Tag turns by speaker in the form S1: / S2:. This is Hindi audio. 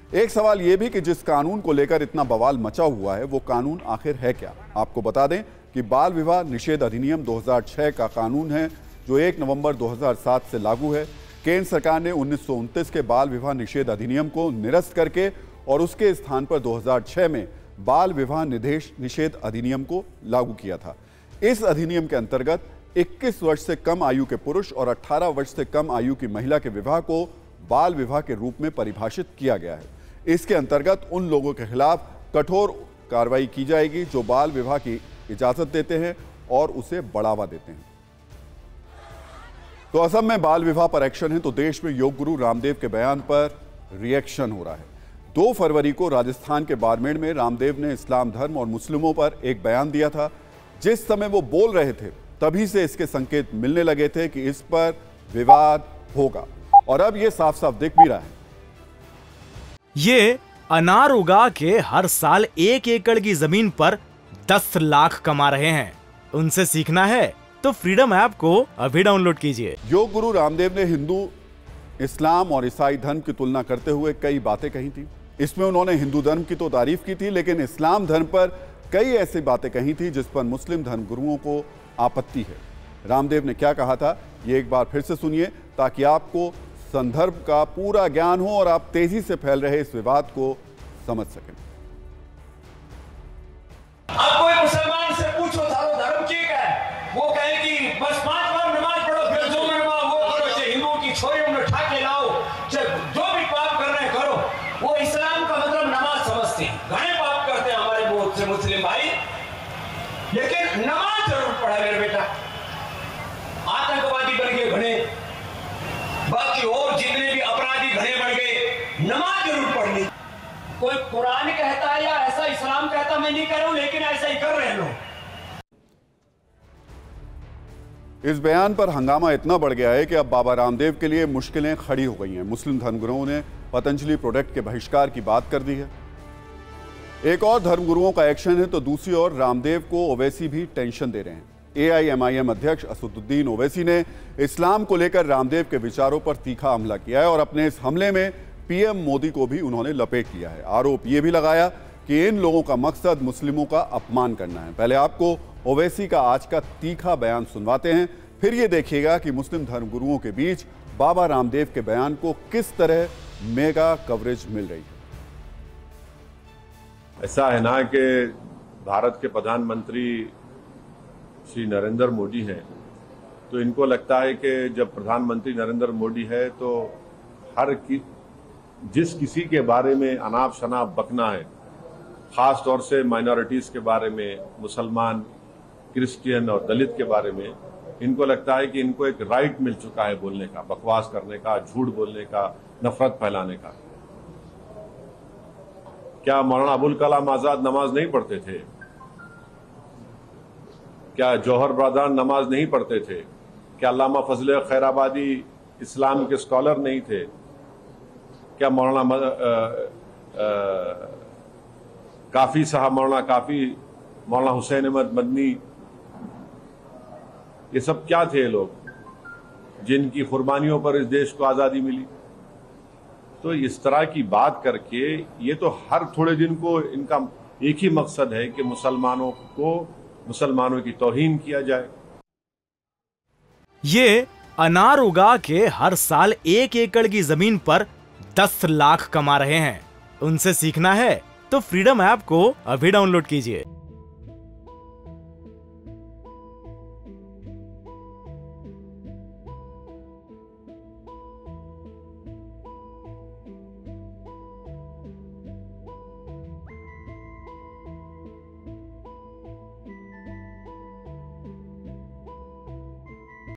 S1: एक सवाल यह भी कि जिस कानून को लेकर इतना बवाल मचा हुआ है वो कानून आखिर है क्या। आपको बता दें कि बाल विवाह निषेध अधिनियम 2006 का कानून है जो 1 नवंबर 2007 से लागू है। केंद्र सरकार ने 1929 के बाल विवाह निषेध अधिनियम को निरस्त करके और उसके स्थान पर 2006 में बाल विवाह निषेध अधिनियम को लागू किया था। इस अधिनियम के अंतर्गत 21 वर्ष से कम आयु के पुरुष और 18 वर्ष से कम आयु की महिला के विवाह को बाल विवाह के रूप में परिभाषित किया गया है। इसके अंतर्गत उन लोगों के खिलाफ कठोर कार्रवाई की जाएगी जो बाल विवाह की इजाजत देते हैं और उसे बढ़ावा देते हैं। तो असम में बाल विवाह पर एक्शन है तो देश में योग गुरु रामदेव के बयान पर रिएक्शन हो रहा है। 2 फरवरी को राजस्थान के बाड़मेर में रामदेव ने इस्लाम धर्म और मुस्लिमों पर एक बयान दिया था। जिस समय वो बोल रहे थे तभी से इसके संकेत मिलने लगे थे कि इस पर विवाद होगा और अब ये साफ साफ दिख भी रहा है।
S2: ये अनार उगा के हर साल 1 एकड़ की जमीन पर 10 लाख कमा रहे हैं। उनसे सीखना है तो फ्रीडम ऐप को अभी डाउनलोड कीजिए।
S1: योग गुरु रामदेव ने हिंदू, इस्लाम और ईसाई धर्म की तुलना करते हुए कई बातें कही थी। इसमें उन्होंने हिंदू धर्म की तो तारीफ की थी लेकिन इस्लाम धर्म पर कई ऐसी बातें कही थी जिस पर मुस्लिम धर्म गुरुओं को आपत्ति है। रामदेव ने क्या कहा था ये एक बार फिर से सुनिए ताकि आपको संदर्भ का पूरा ज्ञान हो और आप तेजी से फैल रहे इस विवाद को समझ सकें।
S3: आप कोई मुसलमान से पूछो थारो धर्म ठीक है, वो कहे कि बस 5 बार नमाज पढ़ो, फिर जो मनवा वो करो, चाहे हिंदुओं की छोरियों में उठा के लाओ, चाहे जो भी पाप कर रहे करो। वो इस्लाम का मतलब नमाज समझते हैं। घने पाप करते हैं हमारे बहुत से मुस्लिम भाई, लेकिन नमाज जरूर पढ़ा मेरे बेटा। आतंकवादी बन गए घने, बाकी और जितने भी अपराधी घने बन गए, नमाज जरूर पढ़ ली। कोई कुरान कहता है या ऐसा इस्लाम कहता, मैं नहीं कर रहा हूं, लेकिन ऐसा ही कर रहे हैं लोग।
S1: इस बयान पर हंगामा इतना बढ़ गया है कि अब बाबा रामदेव के लिए मुश्किलें खड़ी हो गई हैं। मुस्लिम धर्मगुरुओं ने पतंजलि प्रोडक्ट के बहिष्कार की बात कर दी है। एक और धर्मगुरुओं का एक्शन है तो दूसरी ओर रामदेव को ओवैसी भी टेंशन दे रहे हैं। AIMIM अध्यक्ष असदुद्दीन ओवैसी ने इस्लाम को लेकर रामदेव के विचारों पर तीखा हमला किया है और अपने इस हमले में PM मोदी को भी उन्होंने लपेट लिया है। आरोप यह भी लगाया कि इन लोगों का मकसद मुस्लिमों का अपमान करना है। पहले आपको ओवैसी का आज का तीखा बयान सुनवाते हैं, फिर ये देखिएगा कि मुस्लिम धर्मगुरुओं के बीच बाबा रामदेव के बयान को किस तरह मेगा कवरेज मिल रही है।
S4: ऐसा है ना कि भारत के प्रधानमंत्री श्री नरेंद्र मोदी हैं, तो इनको लगता है कि जब प्रधानमंत्री नरेंद्र मोदी है तो जिस किसी के बारे में अनाप शनाप बकना है, खास तौर से माइनॉरिटीज के बारे में, मुसलमान, क्रिश्चियन और दलित के बारे में, इनको लगता है कि इनको एक राइट मिल चुका है बोलने का, बकवास करने का, झूठ बोलने का, नफरत फैलाने का। क्या मौलाना अबुल कलाम आजाद नमाज नहीं पढ़ते थे? क्या जौहर बरदार नमाज नहीं पढ़ते थे? क्या अल्लामा फजल खैराबादी इस्लाम के स्कॉलर नहीं थे? क्या मौलाना काफी साहब, मौलाना काफी, मौलाना हुसैन अहमद मदनी, ये सब क्या थे लोग जिनकी कुर्बानियों पर इस देश को आजादी मिली? तो इस तरह की बात करके ये तो हर थोड़े दिन को इनका एक ही मकसद है कि मुसलमानों की तौहीन किया जाए।
S2: ये अनार उगा के हर साल 1 एकड़ की जमीन पर 10 लाख कमा रहे हैं। उनसे सीखना है तो फ्रीडम ऐप को अभी डाउनलोड कीजिए।